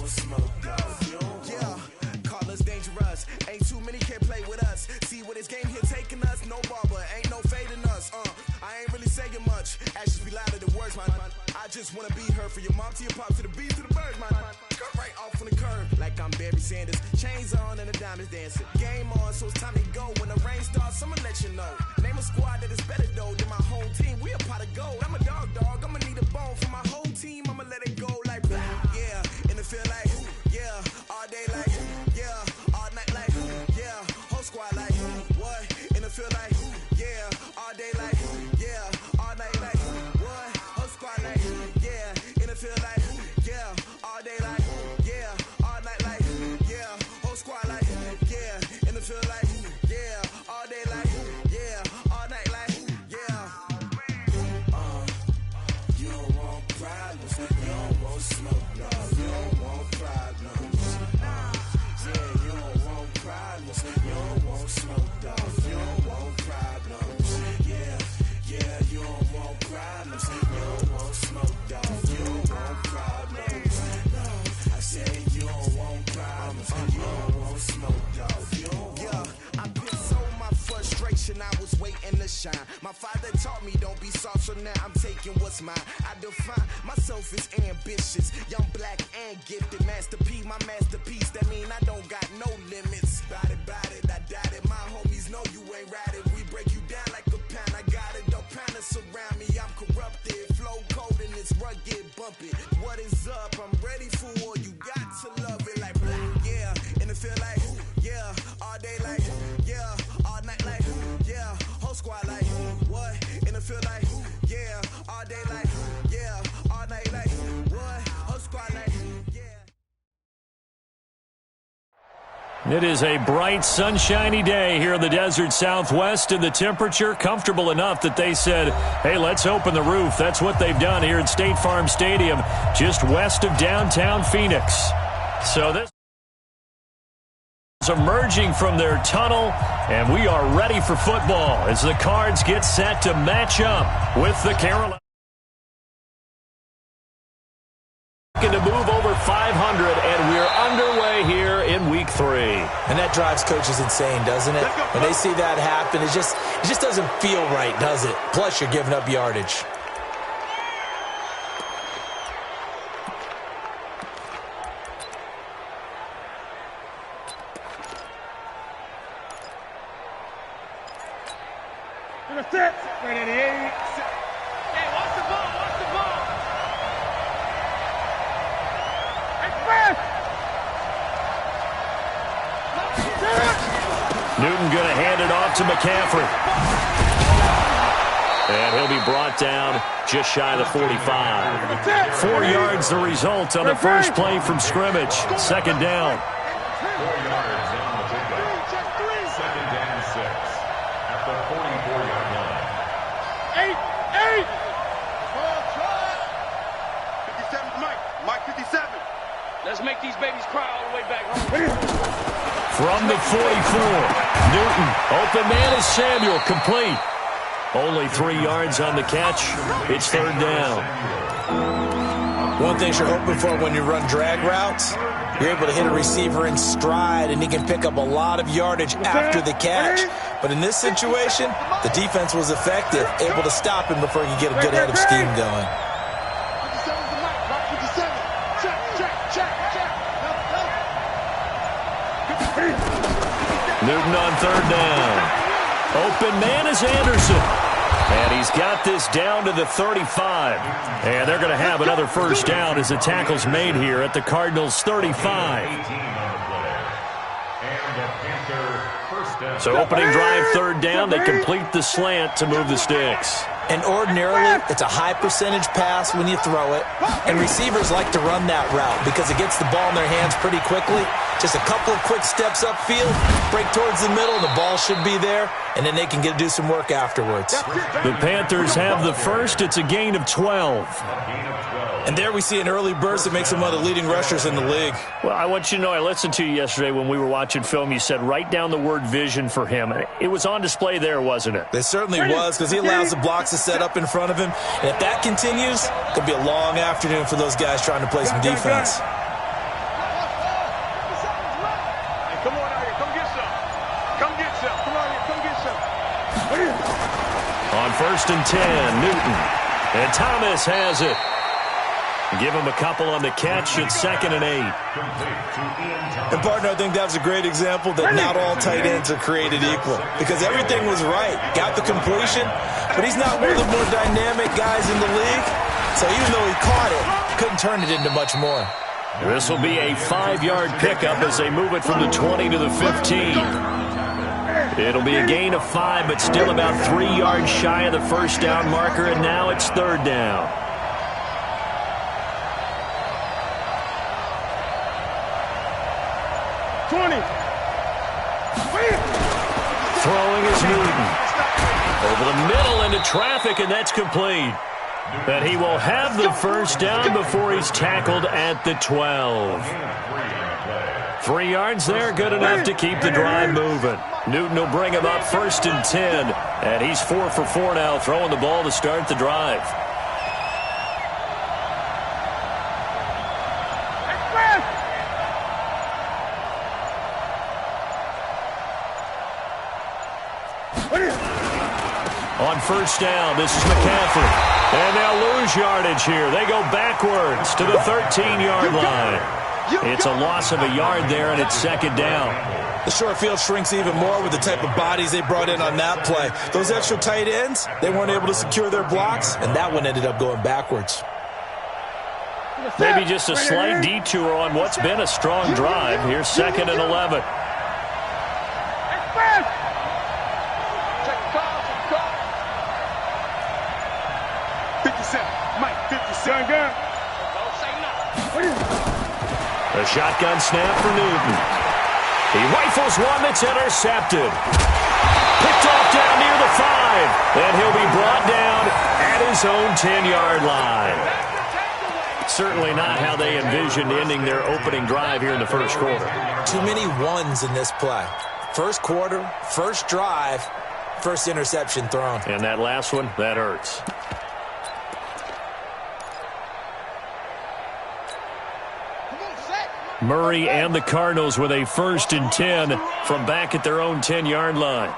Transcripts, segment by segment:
Yeah, call us dangerous. Ain't too many can play with us. See where this game here taking us. No barber, ain't no fading us. I ain't really saying much. Actions be louder than words, man. I just wanna be heard for your mom to your pop to the beat to the birds, man. Cut right off on the curb like I'm Barry Sanders. Chains on and the diamonds dancing. Game on, so it's time to go. When the rain starts, I'ma let you know. Name a squad that is better though than my whole team. We a pot of gold. I'm a dog. I'ma need a bone for my whole team. I'ma let it go like yeah. In the field like yeah. All day like yeah. All night like yeah. Whole squad like what? In the field like yeah. All day like yeah. All night like what? Whole squad like yeah. In the field like yeah. All day like yeah. All night like yeah. Whole squad like yeah. In the field like yeah. All day like yeah. All night like yeah. You don't want problems. You don't want smoke. No. You don't want problems. Yeah, you don't want problems. You don't want smoke. Dog. You don't want problems. Yeah, you don't want problems. You don't want smoke. Dog. You don't want problems. No, I said you don't want problems. You don't want smoke. Dog. You don't want. I put so my frustration. I was waiting to shine. My father taught me don't be soft, so now I'm taking what's mine. I define myself as ambitious, young, black, and gifted. Master P, my masterpiece. That mean I don't got no limits. Bout it, I doubt it. My homies know you ain't ratted. We break you down like a pound. I got it, don't panic surround me. I'm corrupted, flow cold and it's rugged, bumpy. What is up? I'm ready for war. You got to love it like yeah. In the field like yeah. All day like yeah. All night like yeah. Whole squad like what? In the field like yeah. All day like yeah. All night like what? Whole squad like yeah. It is a bright, sunshiny day here in the desert Southwest, and the temperature comfortable enough that they said, hey, let's open the roof. That's what they've done here at State Farm Stadium, just west of downtown Phoenix. So this is emerging from their tunnel, and we are ready for football as the Cards get set to match up with the Carolina. To move over 500, and we're underway here in week 3. And that drives coaches insane, doesn't it? When they see that happen, it just doesn't feel right, does it? Plus, you're giving up yardage. Right at the 8. Hey, watch the ball, watch the ball. Newton going to hand it off to McCaffrey. And he'll be brought down just shy of the 45. 4 yards the result on the first play from scrimmage. Second down. 4 yards on the pickup. Second down 6 at the 44-yard line. 8. 57 Mike 57. Let's make these babies cry all the way back home. From the 44, Newton, open man is Samuel, complete. Only 3 yards on the catch. It's third down. One thing you're hoping for when you run drag routes, you're able to hit a receiver in stride, and he can pick up a lot of yardage after the catch. But in this situation, the defense was effective, able to stop him before he could get a good head of steam going. Newton on third down. Open man is Anderson. And he's got this down to the 35. And they're going to have another first down as the tackle's made here at the Cardinals' 35. So opening drive, third down. They complete the slant to move the sticks. And ordinarily, it's a high percentage pass when you throw it. And receivers like to run that route because it gets the ball in their hands pretty quickly. Just a couple of quick steps upfield, break towards the middle, the ball should be there, and then they can do some work afterwards. The Panthers have the first. It's a gain of 12. And there we see an early burst that makes him one of the leading rushers in the league. Well, I want you to know, I listened to you yesterday when we were watching film. You said write down the word vision for him. It was on display there, wasn't it? It certainly was, because he allows the blocks to set up in front of him. And if that continues, it could be a long afternoon for those guys trying to play some defense. first and 10. Newton. And Thomas has it. Give him a couple on the catch at 2nd and 8. And, partner, I think that was a great example that not all tight ends are created equal because everything was right. Got the completion, but he's not one of the more dynamic guys in the league. So even though he caught it, couldn't turn it into much more. This will be a 5-yard pickup as they move it from the 20 to the 15. It'll be a gain of 5, but still about 3 yards shy of the first down marker, and now it's 3rd down. Throwing is Newton. Over the middle into traffic, and that's complete. But he will have the first down before he's tackled at the 12. 3 yards there, good enough to keep the drive moving. Newton will bring him up 1st and 10. And he's 4 for 4 now, throwing the ball to start the drive. On first down, this is McCaffrey. And they'll lose yardage here. They go backwards to the 13-yard line. It's a loss of a yard there, and it's 2nd down. The short field shrinks even more with the type of bodies they brought in on that play. Those extra tight ends, they weren't able to secure their blocks, and that one ended up going backwards. Maybe just a slight detour on what's been a strong drive. Here's 2nd and 11. A shotgun snap for Newton. He rifles one that's intercepted. Picked off down near the 5. And he'll be brought down at his own 10-yard line. Certainly not how they envisioned ending their opening drive here in the first quarter. Too many ones in this play. First quarter, first drive, first interception thrown. And that last one, that hurts. Murray and the Cardinals with a 1st and 10 from back at their own 10-yard line.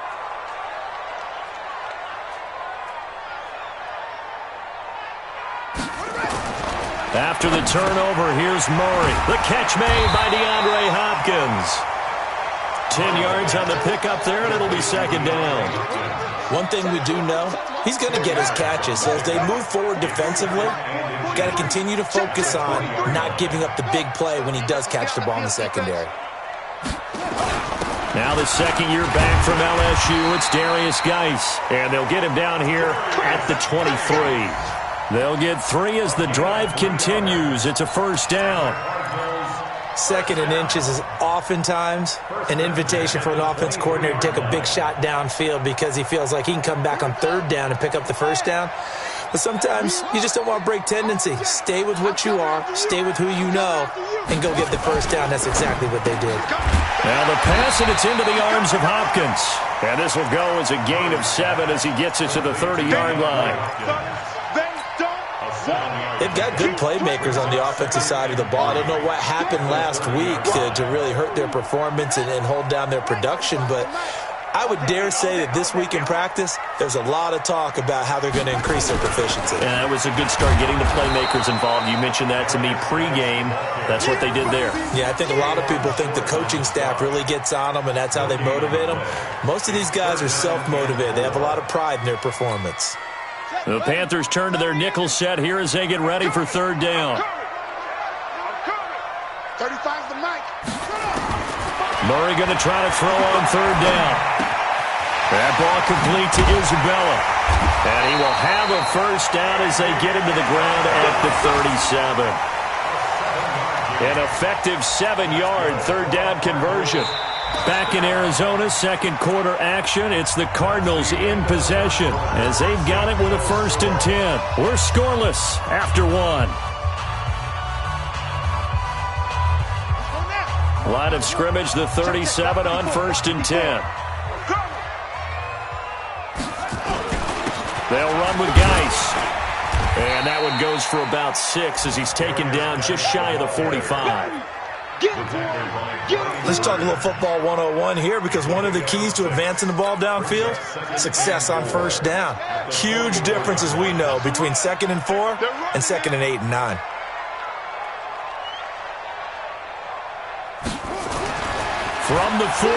After the turnover, here's Murray. The catch made by DeAndre Hopkins. 10 yards on the pickup there, and it'll be 2nd down. One thing we do know, he's going to get his catches. So as they move forward defensively, got to continue to focus on not giving up the big play when he does catch the ball in the secondary. Now the second year back from LSU, it's Darius Geis. And they'll get him down here at the 23. They'll get 3 as the drive continues. It's a 1st down. 2nd and inches is oftentimes an invitation for an offense coordinator to take a big shot downfield because he feels like he can come back on 3rd down and pick up the 1st down. But sometimes you just don't want to break tendency. Stay with what you are, stay with who you know, and go get the 1st down. That's exactly what they did. Now the pass, and it's into the arms of Hopkins. And this will go as a gain of 7 as he gets it to the 30-yard line. They've got good playmakers on the offensive side of the ball. I don't know what happened last week to really hurt their performance and hold down their production, but I would dare say that this week in practice, there's a lot of talk about how they're going to increase their proficiency. And that was a good start, getting the playmakers involved. You mentioned that to me pregame. That's what they did there. Yeah, I think a lot of people think the coaching staff really gets on them, and that's how they motivate them. Most of these guys are self-motivated. They have a lot of pride in their performance. The Panthers turn to their nickel set here as they get ready for 3rd down. 35's the mic. Murray going to try to throw on 3rd down. That ball complete to Isabella. And he will have a 1st down as they get him to the ground at the 37. An effective 7-yard 3rd down conversion. Back in Arizona, 2nd quarter action. It's the Cardinals in possession as they've got it with a 1st and 10. We're scoreless after 1. Line of scrimmage, the 37 on 1st and 10. They'll run with Geis. And that one goes for about 6 as he's taken down just shy of the 45. Let's talk a little football 101 here, because one of the keys to advancing the ball downfield, success on first down. Huge difference, as we know, between 2nd and 4 and 2nd and 8 and 9. From the 44,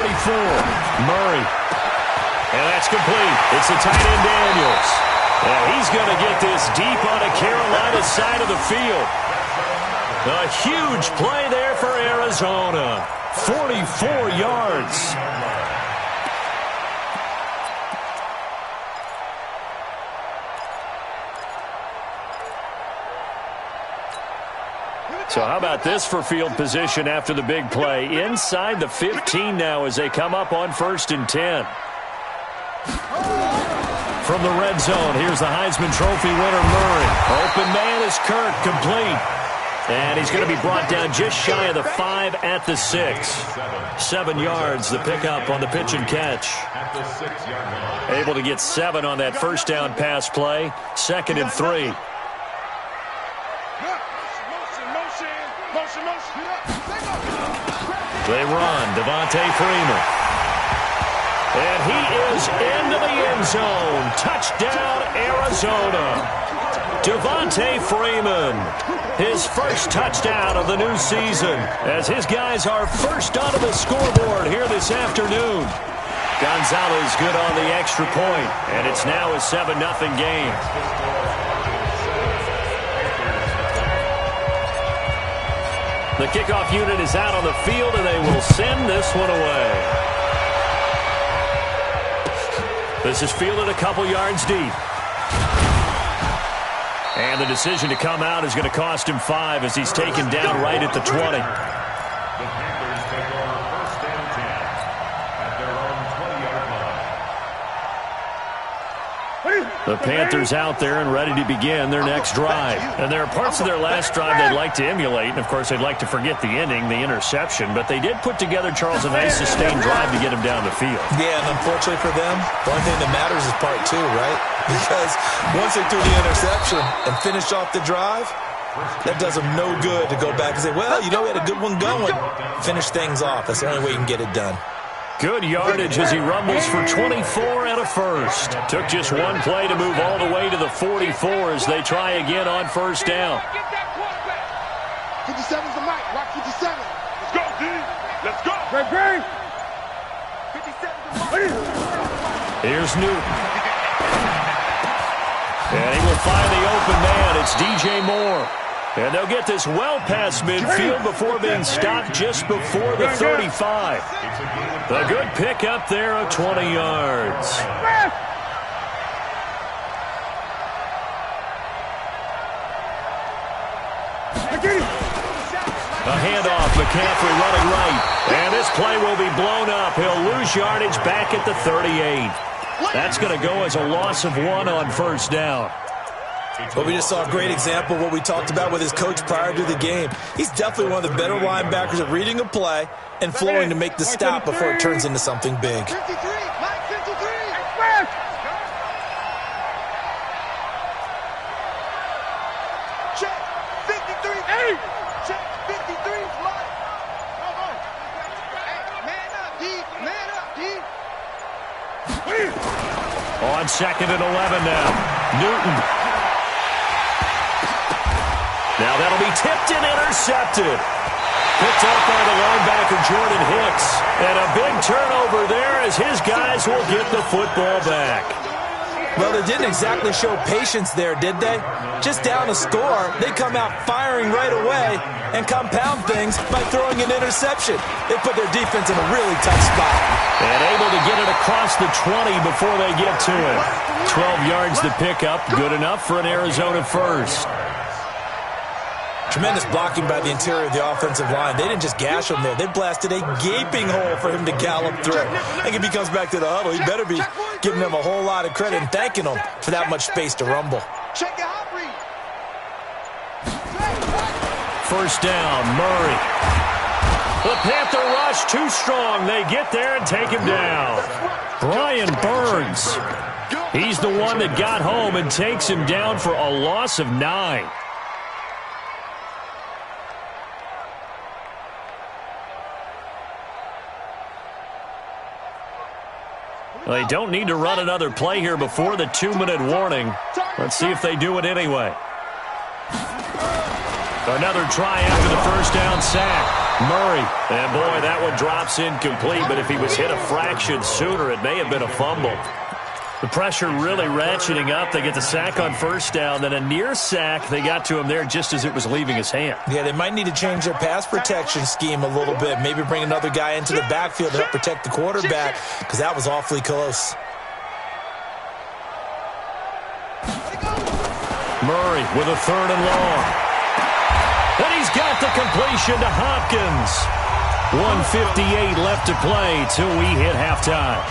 Murray. And that's complete. It's the tight end Daniels. And he's going to get this deep on the Carolina side of the field. A huge play there for Arizona. 44 yards. So how about this for field position after the big play? Inside the 15 now as they come up on 1st and 10. From the red zone, here's the Heisman Trophy winner, Murray. Open man is Kirk, complete. And he's going to be brought down just shy of the 5 at the 6. 7 yards, the pickup on the pitch and catch. Able to get 7 on that first down pass play. 2nd and 3. They run, Devontae Freeman. And he is into the end zone. Touchdown, Arizona. Devontae Freeman, his first touchdown of the new season, as his guys are first onto the scoreboard here this afternoon. Gonzalez good on the extra point, and it's now a 7-0 game. The kickoff unit is out on the field, and they will send this one away. This is fielded a couple yards deep. And the decision to come out is going to cost him 5 as he's taken down right at the 20. The Panthers take over 1st and 10 at their own 20-yard line. The Panthers out there and ready to begin their next drive. And there are parts of their last drive they'd like to emulate. And, of course, they'd like to forget the ending, the interception. But they did put together, Charles, a nice sustained drive to get him down the field. Yeah, and unfortunately for them, the only thing that matters is part 2, right? Because once they threw the interception and finished off the drive, that does them no good to go back and say, well, you know, we had a good one going. Finish things off. That's the only way you can get it done. Good yardage as he rumbles for 24 and a first. Took just one play to move all the way to the 44 as they try again on first down. 57's the mic. Rock 57. Let's go, D. Let's go. Great. 57's the mic. Here's Newton. And he will find the open man. It's DJ Moore. And they'll get this well past midfield before being stopped just before the 35. The good pickup there of 20 yards. A handoff, McCaffrey running right. And this play will be blown up. He'll lose yardage back at the 38. That's going to go as a loss of 1 on first down. But we just saw a great example of what we talked about with his coach prior to the game. He's definitely one of the better linebackers at reading a play and flowing to make the stop before it turns into something big. 53, Mike 53. Check 53. Hey. Check 53, Mike. Man up, D. Man up, D. On 2nd and 11 now. Newton. Now that'll be tipped and intercepted. Picked up by the linebacker Jordan Hicks. And a big turnover there as his guys will get the football back. Well, they didn't exactly show patience there, did they? Just down a score, they come out firing right away and compound things by throwing an interception. They put their defense in a really tough spot. And able to get it across the 20 before they get to it. 12 yards to pick up. Good enough for an Arizona first. Tremendous blocking by the interior of the offensive line. They didn't just gash him there. They blasted a gaping hole for him to gallop through. I think if he comes back to the huddle, he better be giving them a whole lot of credit and thanking them for that much space to rumble. Check your hot read. First down, Murray. The Panther rush too strong. They get there and take him down. Brian Burns. He's the one that got home and takes him down for a loss of 9. They don't need to run another play here before the 2-minute warning. Let's see if they do it anyway. Another try after the first down sack. Murray. And, boy, that one drops incomplete, but if he was hit a fraction sooner, it may have been a fumble. The pressure really ratcheting up. They get the sack on first down, then a near sack. They got to him there just as it was leaving his hand. Yeah, they might need to change their pass protection scheme a little bit. Maybe bring another guy into the backfield to help protect the quarterback, because that was awfully close. Murray with a 3rd and long. And he's got the completion to Hopkins. 1:58 left to play till we hit halftime.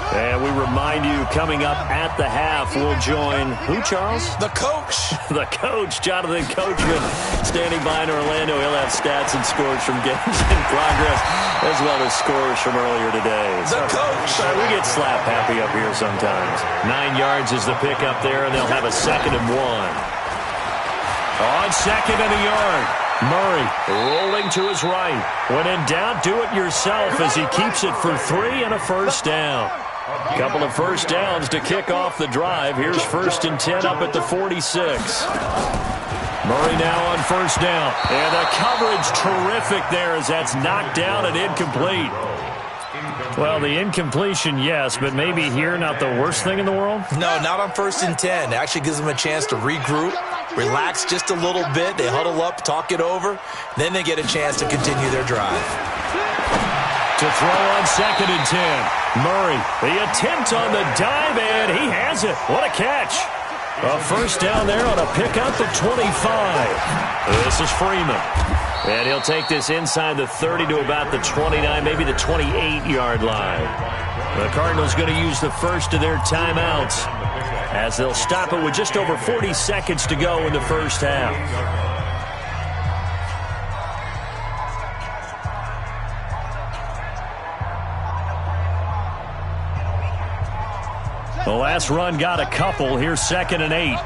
And we remind you, coming up at the half, we'll join who, Charles? The coach. The coach, Jonathan Coachman, standing by in Orlando. He'll have stats and scores from games in progress, as well as scores from earlier today. The coach. We get slap happy up here sometimes. 9 yards is the pickup there, and they'll have a 2nd and 1. On 2nd and a yard. Murray rolling to his right. When in doubt, do it yourself as he keeps it for 3 and a first down. Couple of first downs to kick off the drive. Here's 1st and 10 up at the 46. Murray now on first down. And the coverage terrific there as that's knocked down and incomplete. Well, the incompletion, yes, but maybe here not the worst thing in the world? No, not on 1st and 10. It actually gives them a chance to regroup, relax just a little bit. They huddle up, talk it over. Then they get a chance to continue their drive. To throw on 2nd and 10. Murray, the attempt on the dive, and he has it. What a catch. A first down there on a pickup at 25. This is Freeman. And he'll take this inside the 30 to about the 29, maybe the 28-yard line. The Cardinals going to use the first of their timeouts as they'll stop it with just over 40 seconds to go in the first half. The last run got a couple. Here's 2nd and 8.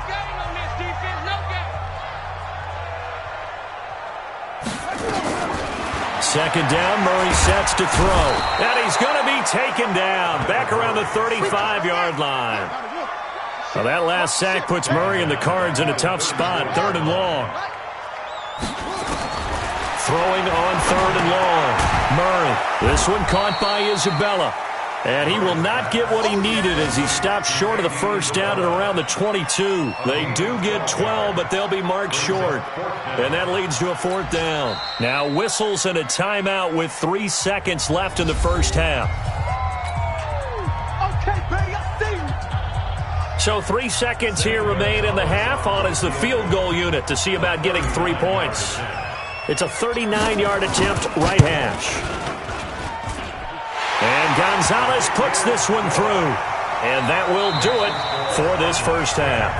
Second down, Murray sets to throw. And he's going to be taken down back around the 35-yard line. Well, that last sack puts Murray and the Cards in a tough spot. 3rd and long. Throwing on 3rd and long. Murray. This one caught by Isabella. And he will not get what he needed as he stopped short of the first down at around the 22. They do get 12, but they'll be marked short. And that leads to a 4th down. Now whistles and a timeout with 3 seconds left in the first half. So 3 seconds here remain in the half. On is the field goal unit to see about getting 3 points. It's a 39-yard attempt, right hash. And Gonzalez puts this one through. And that will do it for this first half.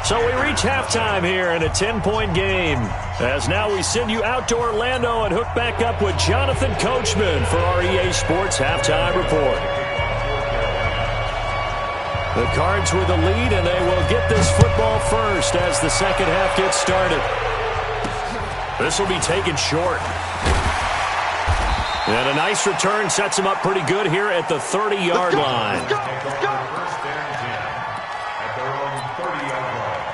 So we reach halftime here in a 10-point game. As now we send you out to Orlando and hook back up with Jonathan Coachman for our EA Sports Halftime Report. The Cards with the lead, and they will get this football first as the second half gets started. This will be taken short. And a nice return sets him up pretty good here at the 30-yard line. First and 10 at their own 30-yard line.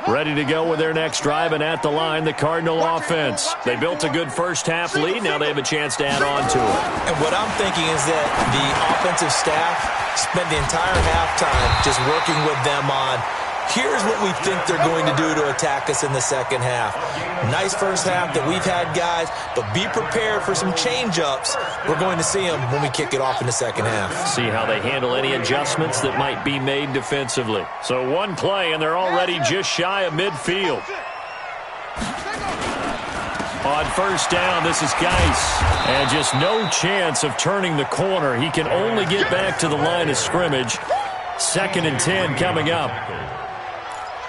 Ready to go with their next drive, and at the line, the Cardinal offense. They built a good first-half lead. Now they have a chance to add on to it. And what I'm thinking is that the offensive staff spent the entire halftime just working with them on, here's what we think they're going to do to attack us in the second half. Nice first half that we've had, guys, but be prepared for some change-ups. We're going to see them when we kick it off in the second half. See how they handle any adjustments that might be made defensively. So one play, and they're already just shy of midfield. On first down, this is Geis. And just no chance of turning the corner. He can only get back to the line of scrimmage. 2nd and 10 coming up.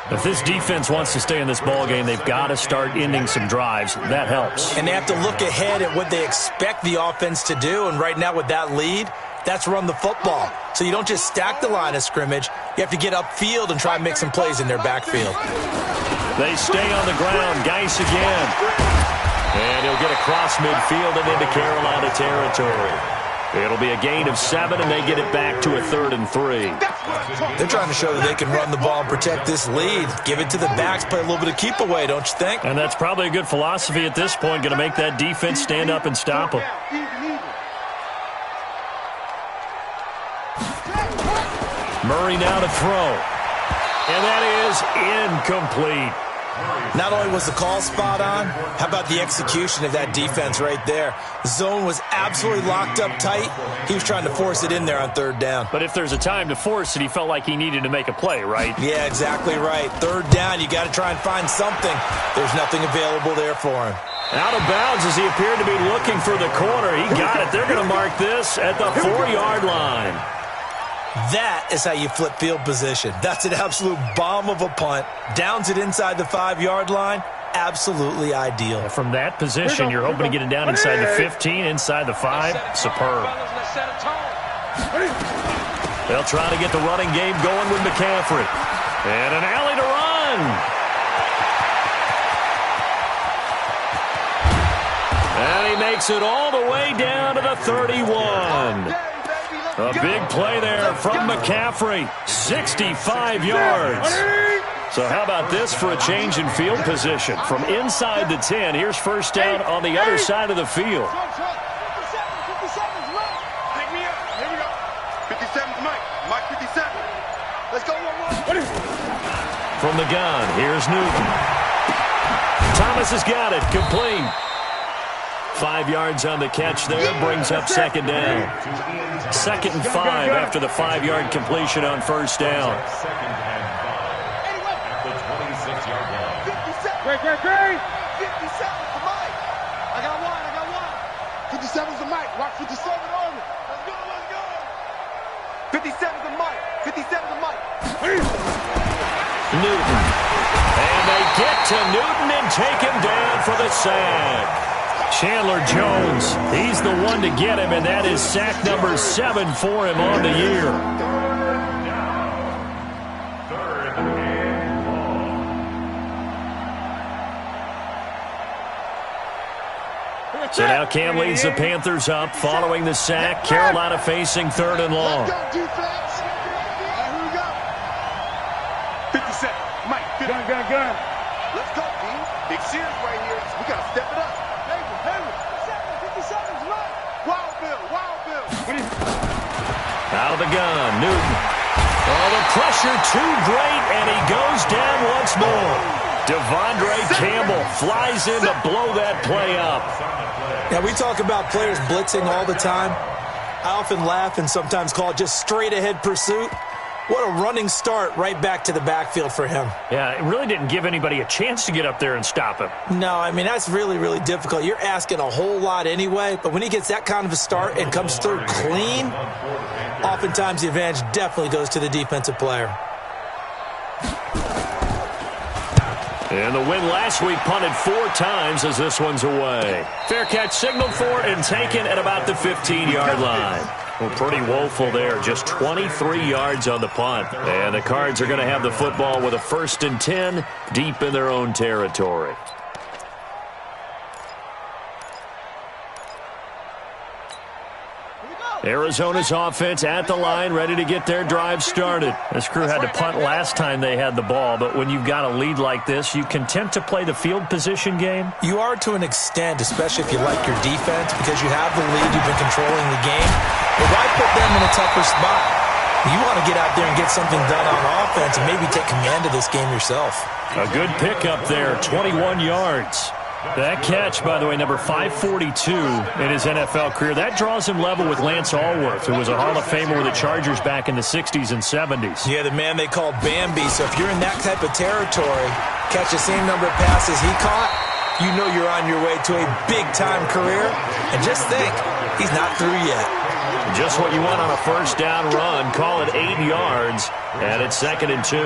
If this defense wants to stay in this ball game, they've got to start ending some drives. That helps. And they have to look ahead at what they expect the offense to do. And right now with that lead, that's run the football. So you don't just stack the line of scrimmage. You have to get upfield and try and make some plays in their backfield. They stay on the ground. Geis again. And he'll get across midfield and into Carolina territory. It'll be a gain of 7, and they get it back to a 3rd and 3. They're trying to show that they can run the ball and protect this lead. Give it to the backs, play a little bit of keep away, don't you think? And that's probably a good philosophy at this point, going to make that defense stand up and stop them. Murray now to throw. And that is incomplete. Not only was the call spot on, how about the execution of that defense right there? Zone was absolutely locked up tight. He was trying to force it in there on 3rd down. But if there's a time to force it, he felt like he needed to make a play, right? Yeah, exactly right. 3rd down, you got to try and find something. There's nothing available there for him. Out of bounds as he appeared to be looking for the corner. He got it. They're going to mark this at the 4-yard line. That is how you flip field position. That's an absolute bomb of a punt. Downs it inside the 5-yard line. Absolutely ideal. From that position, you're hoping to get it down inside the 15, inside the 5. Superb. They'll try to get the running game going with McCaffrey. And an alley to run. And he makes it all the way down to the 31. A big play there from McCaffrey. 65 yards. So how about this for a change in field position? From inside the 10, here's first down on the other side of the field. 57, pick me up. Here we go. 57's Mike. Mike 57. Let's go 1-1. From the gun, here's Newton. Thomas has got it. Complete. 5 yards on the catch there. Brings up 2nd down. 2nd and 5 after the 5-yard completion on first down. 2nd and 5 at the 26-yard line. 57. Great. 57's the Mike. I got one. 57's the Mike. Watch 57 on me. Let's go. 57's the Mike. 57's the Mike. Newton. And they get to Newton and take him down for the sack. Chandler Jones, he's the one to get him, and that is sack number 7 for him on the year. Third and long. So now Cam leads the Panthers up following the sack. Carolina facing 3rd and long. Let's go, defense. Here we go. 57. Mike, 50. Gun. Let's go, D. Big Sears right here. We got to step it up. 57's right. Wild Bill. Out of the gun, Newton. Oh, the pressure too great, and he goes down once more. Devondre Campbell flies in to blow that play up. Now, we talk about players blitzing all the time. I often laugh and sometimes call it just straight-ahead pursuit. What a running start right back to the backfield for him. Yeah, it really didn't give anybody a chance to get up there and stop him. No, I mean, that's really, really difficult. You're asking a whole lot anyway, but when he gets that kind of a start and comes through clean, oftentimes the advantage definitely goes to the defensive player. And the win last week punted 4 times as this one's away. Fair catch signaled for and taken at about the 15-yard line. Well, pretty woeful there. Just 23 yards on the punt. And the Cards are going to have the football with a 1st and 10 deep in their own territory. Arizona's offense at the line, ready to get their drive started. This crew had to punt last time they had the ball, but when you've got a lead like this, you content to play the field position game? You are to an extent, especially if you like your defense, because you have the lead, you've been controlling the game. But why put them in a tougher spot? You want to get out there and get something done on offense and maybe take command of this game yourself. A good pickup there, 21 yards. That catch, by the way, number 542 in his NFL career. That draws him level with Lance Allworth, who was a Hall of Famer with the Chargers back in the 60s and 70s. Yeah, the man they called Bambi. So if you're in that type of territory, catch the same number of passes he caught, you know you're on your way to a big-time career. And just think, he's not through yet. Just what you want on a first down run. Call it 8 yards, and it's 2nd and 2.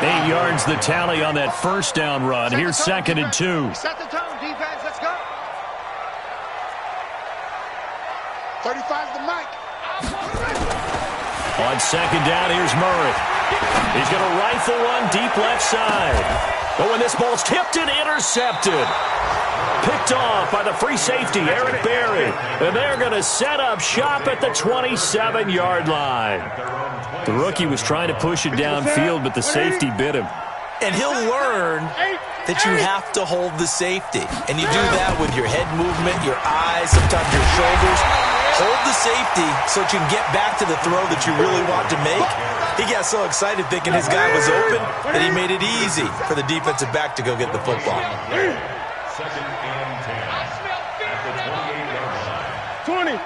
8 yards the tally on that first down run. Here's 2nd and 2. Set the tone, defense. Let's go. 35's the mic. On 2nd down, here's Murray. He's going to rifle one deep left side. But when this ball's tipped and intercepted. Picked off by the free safety, Eric Berry. And they're going to set up shop at the 27-yard line. The rookie was trying to push it downfield, but the safety bit him. And he'll learn that you have to hold the safety. And you do that with your head movement, your eyes, sometimes your shoulders. Hold the safety so that you can get back to the throw that you really want to make. He got so excited thinking his guy was open that he made it easy for the defensive back to go get the football. 2nd and 10 at the 28-yard line. 20.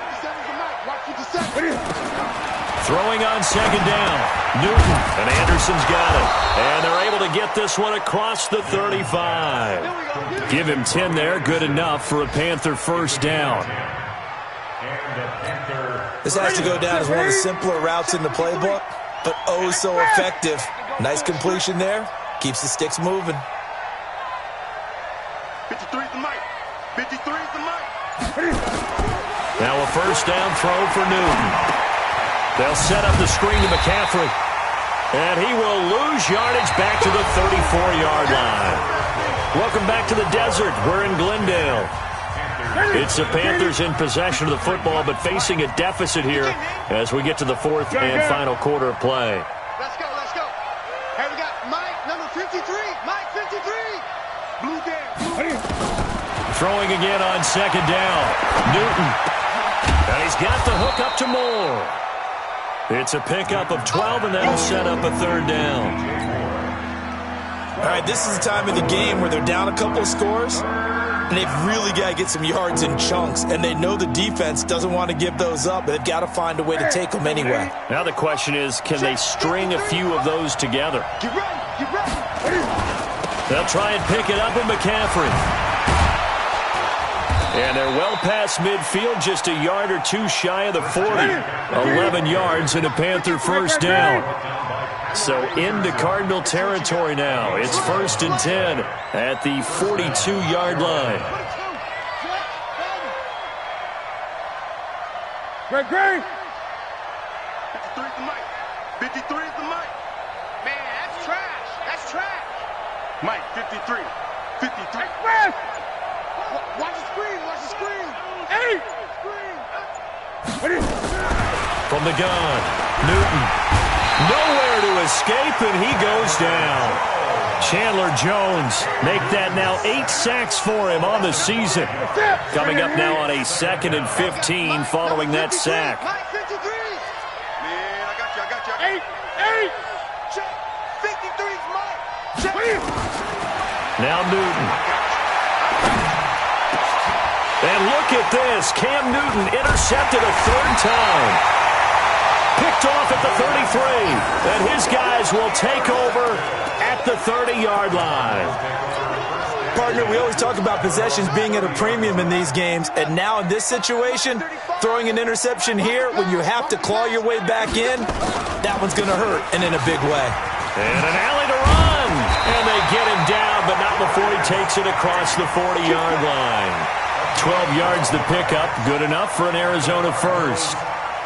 Throwing on 2nd down. Newton, and Anderson's got it. And they're able to get this one across the 35. Give him 10 there, good enough for a Panther first down. This has to go down as one of the simpler routes in the playbook, but oh so effective. Nice completion there. Keeps the sticks moving. 53's the mic. 53's the mic. Now a first down throw for Newton. They'll set up the screen to McCaffrey. And he will lose yardage back to the 34-yard line. Welcome back to the desert. We're in Glendale. It's the Panthers in possession of the football, but facing a deficit here as we get to the 4th and final quarter of play. Let's go, let's go. Hey, we got Mike, number 53. Mike, 53. Blue down. Throwing again on 2nd down. Newton. And he's got the hook up to Moore. It's a pickup of 12, and that'll set up a 3rd down. All right, this is the time of the game where they're down a couple of scores, and they've really got to get some yards in chunks, and they know the defense doesn't want to give those up, but they've got to find a way to take them anyway. Now the question is, can they string a few of those together? Get ready, get ready. They'll try and pick it up with McCaffrey. And they're well past midfield, just a yard or two shy of the 40. 11 yards and a Panther first down. So into Cardinal territory now. It's 1st and 10 at the 42-yard line. Great. 53's the mic. 53's the mic. Man, that's trash. That's trash. Mike, 53. 53. Express! Watch the screen. Watch the screen. Hey! From the gun, Newton. Nowhere to escape, and he goes down. Chandler Jones make that now 8 sacks for him on the season. Coming up now on a 2nd and 15 following that sack. Mike, 53. Man, I got you. 8. Check. 53's Mike. Check. Now Newton. And look at this. Cam Newton intercepted a 3rd time. Picked off at the 33. And his guys will take over at the 30-yard line. Partner, we always talk about possessions being at a premium in these games, and now in this situation, throwing an interception here when you have to claw your way back in, that one's going to hurt, and in a big way. And an alley to run. And they get him down, but not before he takes it across the 40-yard line. 12 yards the pickup, good enough for an Arizona first.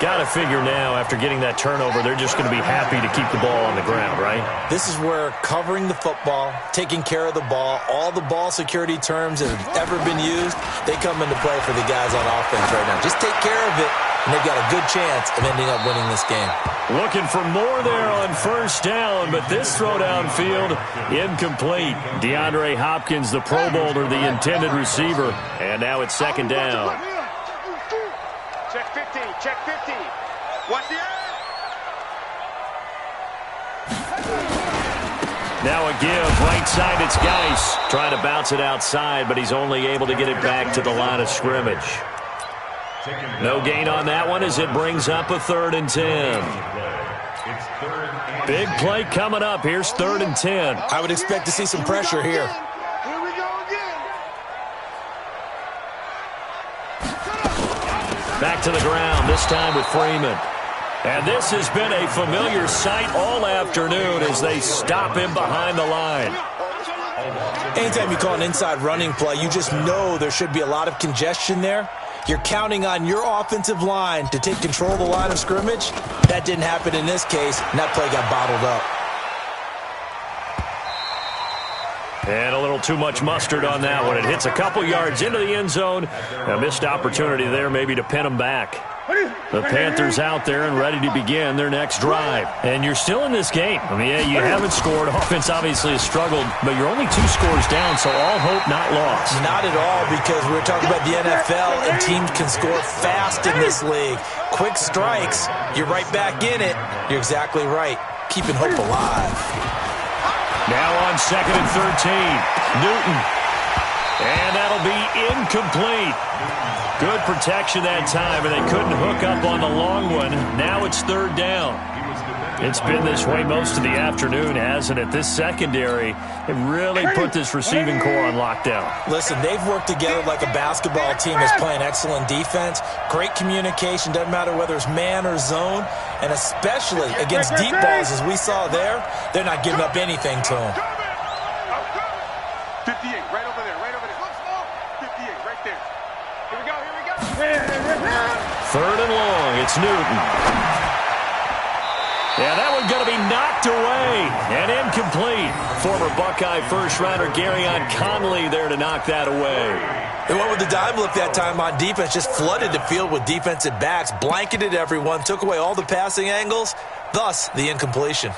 Got to figure now, after getting that turnover, they're just going to be happy to keep the ball on the ground, right? This is where covering the football, taking care of the ball, all the ball security terms that have ever been used, they come into play for the guys on offense right now. Just take care of it, and they've got a good chance of ending up winning this game. Looking for more there on first down, but this throw downfield, incomplete. DeAndre Hopkins, the Pro Bowler, the intended receiver, and now it's 2nd down. Check 50. Check 50. Watch the eye. Now a give, right side, it's Geis. Trying to bounce it outside, but he's only able to get it back to the line of scrimmage. No gain on that one as it brings up a 3rd and 10. Big play coming up. Here's 3rd and 10. I would expect to see some pressure here. Here we go again. Back to the ground, this time with Freeman. And this has been a familiar sight all afternoon as they stop him behind the line. Anytime you call an inside running play, you just know there should be a lot of congestion there. You're counting on your offensive line to take control of the line of scrimmage. That didn't happen in this case, and that play got bottled up. And a little too much mustard on that one. It hits a couple yards into the end zone. A missed opportunity there maybe to pin them back. The Panthers out there and ready to begin their next drive. And you're still in this game. I mean, yeah, you haven't scored. Offense obviously has struggled, but you're only 2 scores down, so all hope not lost. Not at all, because we were talking about the NFL, and teams can score fast in this league. Quick strikes, you're right back in it. You're exactly right. Keeping hope alive. Now on 2nd and 13, Newton. And that'll be incomplete. Good protection that time, and they couldn't hook up on the long one. Now it's 3rd down. It's been this way most of the afternoon, hasn't it? This secondary, it really put this receiving core on lockdown. Listen, they've worked together like a basketball team that's playing excellent defense. Great communication, doesn't matter whether it's man or zone. And especially against deep balls, as we saw there, they're not giving up anything to them. 58, right over there, right over there. 58, right there. Here we go, here we go. 3rd and long, it's Newton. Yeah, that one's going to be knocked away and incomplete. Former Buckeye first-rounder Garyon Conley there to knock that away. They went with the dime look that time on defense, just flooded the field with defensive backs, blanketed everyone, took away all the passing angles, thus the incompletion.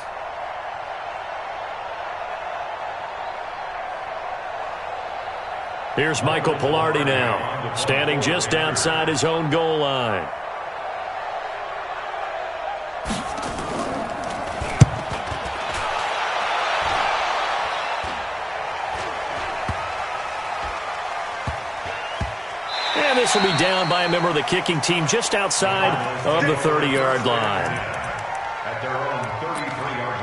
Here's Michael Pilardi now, standing just outside his own goal line. And this will be down by a member of the kicking team just outside of the 30-yard line. At their own 33-yard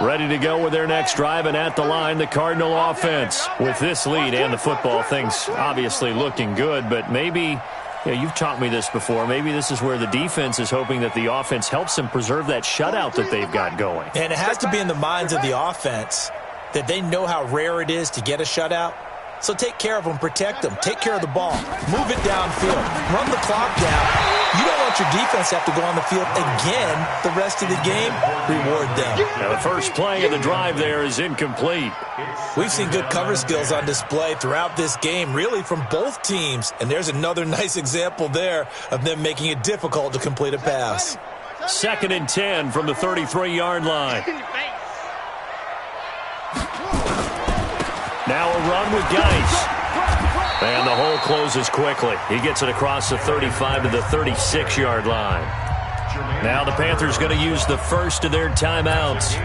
line. Ready to go with their next drive, and at the line, the Cardinal offense. With this lead and the football, things obviously looking good, but maybe, you've taught me this before, maybe this is where the defense is hoping that the offense helps them preserve that shutout that they've got going. And it has to be in the minds of the offense that they know how rare it is to get a shutout. So take care of them, protect them, take care of the ball, move it downfield, run the clock down. You don't want your defense to have to go on the field again the rest of the game. Reward them. Now the first play of the drive there is incomplete. We've seen good cover skills on display throughout this game, really from both teams. And there's another nice example there of them making it difficult to complete a pass. 2nd and 10 from the 33-yard line. Now a run with Geis. And the hole closes quickly. He gets it across the 35 to the 36-yard line. Now the Panthers going to use the first of their timeouts.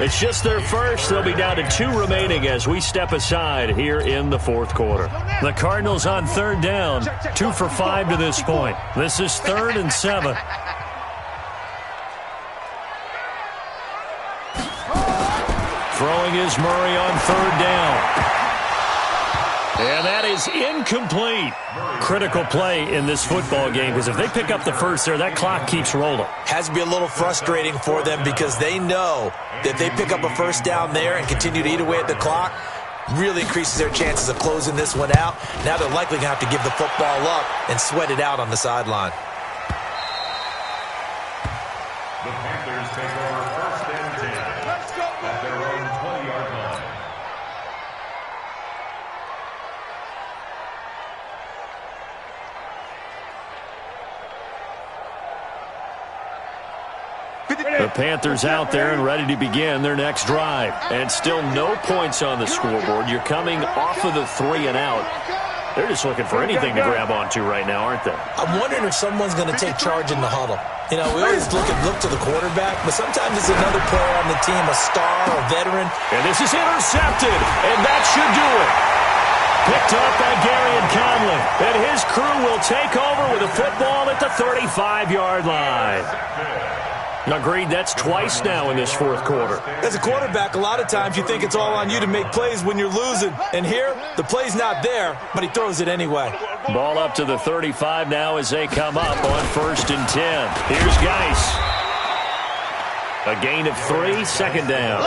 It's just their first. They'll be down to 2 remaining as we step aside here in the 4th quarter. The Cardinals on 3rd down, 2 for 5 to this point. This is 3rd and 7. Throwing is Murray on 3rd down. And that is incomplete. Critical play in this football game, because if they pick up the first there, that clock keeps rolling. Has to be a little frustrating for them, because they know that they pick up a first down there and continue to eat away at the clock, really increases their chances of closing this one out. Now they're likely going to have to give the football up and sweat it out on the sideline. The Panthers take over 1st and 10 at their own 20-yard line. The Panthers out there and ready to begin their next drive. And still no points on the scoreboard. You're coming off of the 3 and out. They're just looking for anything to grab onto right now, aren't they? I'm wondering if someone's going to take charge in the huddle. You know, we always look to the quarterback, but sometimes it's another player on the team, a star, a veteran. And this is intercepted, and that should do it. Picked up by Garyon Conley. And his crew will take over with a football at the 35-yard line. Agreed. That's twice now in this fourth quarter. As a quarterback, a lot of times you think it's all on you to make plays when you're losing. And here, the play's not there, but he throws it anyway. Ball up to the 35 now as they come up on 1st and 10. Here's Geis. A gain of 3, second down.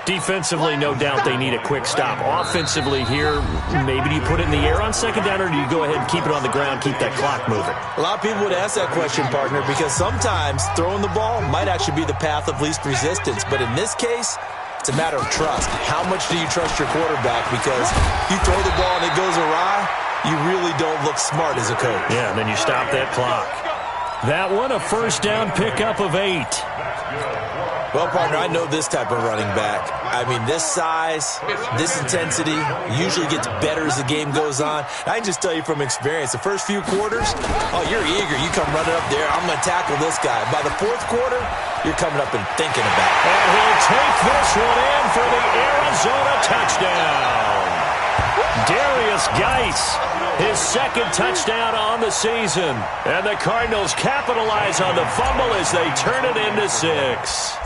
Defensively, no doubt they need a quick stop. Offensively here, maybe do you put it in the air on second down, or do you go ahead and keep it on the ground, keep that clock moving? A lot of people would ask that question, partner, because sometimes throwing the ball might actually be the path of least resistance. But in this case, it's a matter of trust. How much do you trust your quarterback? Because you throw the ball and it goes awry, you really don't look smart as a coach. Yeah, and then you stop that clock. That one, a first down pickup of 8. Well, partner, I know this type of running back. I mean, this size, this intensity usually gets better as the game goes on. I can just tell you from experience, the first few quarters, oh, you're eager. You come running up there, I'm going to tackle this guy. By the fourth quarter, you're coming up and thinking about it. And he'll take this one in for the Arizona touchdown. Darius Geis, his second touchdown on the season. And the Cardinals capitalize on the fumble as they turn it into 6.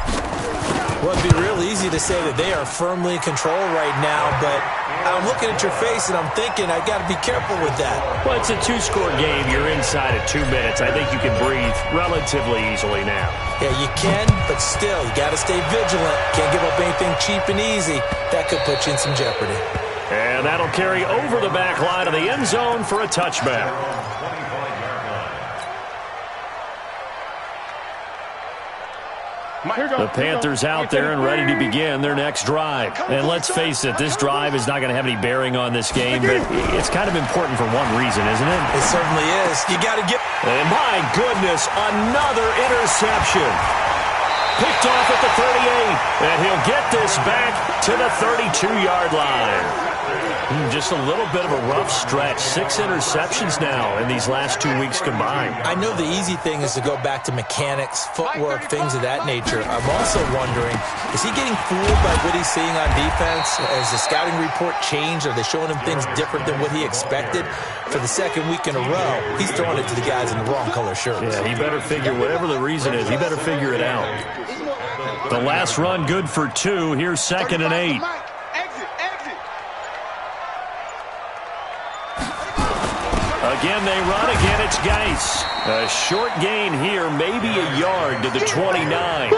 Well, it'd be real easy to say that they are firmly in control right now, but I'm looking at your face and I'm thinking I've got to be careful with that. Well, it's a 2-score game. You're inside at 2 minutes. I think you can breathe relatively easily now. Yeah, you can, but still, you got to stay vigilant. Can't give up anything cheap and easy. That could put you in some jeopardy. And that'll carry over the back line of the end zone for a touchback. The Panthers out there and ready to begin their next drive. And let's face it, this drive is not going to have any bearing on this game, but it's kind of important for one reason, isn't it? It certainly is. You got to get... And my goodness, another interception. Picked off at the 38, and he'll get this back to the 32-yard line. Just a little bit of a rough stretch. 6 interceptions now in these last 2 weeks combined. I know the easy thing is to go back to mechanics, footwork, things of that nature. I'm also wondering, is he getting fooled by what he's seeing on defense? Has the scouting report changed? Are they showing him things different than what he expected? For the second week in a row, he's throwing it to the guys in the wrong color shirts. Yeah, he better figure, whatever the reason is, he better figure it out. The last run good for 2. Here's 2nd and 8. Again, they run. Again, it's Geis. A short gain here, maybe a yard to the 29.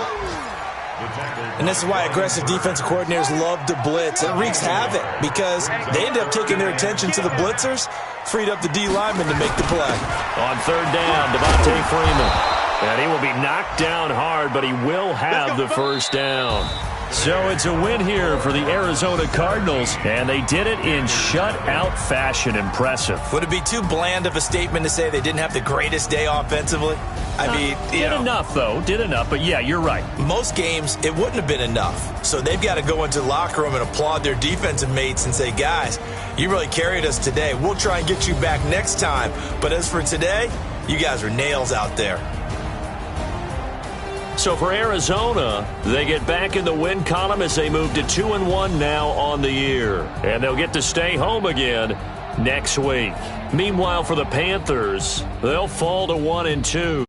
And this is why aggressive defensive coordinators love to blitz. It wreaks havoc because they end up taking their attention to the blitzers, freed up the D lineman to make the play. On 3rd down, Devontae Freeman. And he will be knocked down hard, but he will have the first down. So it's a win here for the Arizona Cardinals, and they did it in shutout fashion. Impressive. Would it be too bland of a statement to say they didn't have the greatest day offensively? I mean, did enough, though. Did enough, but yeah, you're right. Most games, it wouldn't have been enough. So they've got to go into the locker room and applaud their defensive mates and say, guys, you really carried us today. We'll try and get you back next time. But as for today, you guys are nails out there. So for Arizona, they get back in the win column as they move to 2-1 now on the year. And they'll get to stay home again next week. Meanwhile, for the Panthers, they'll fall to 1-2.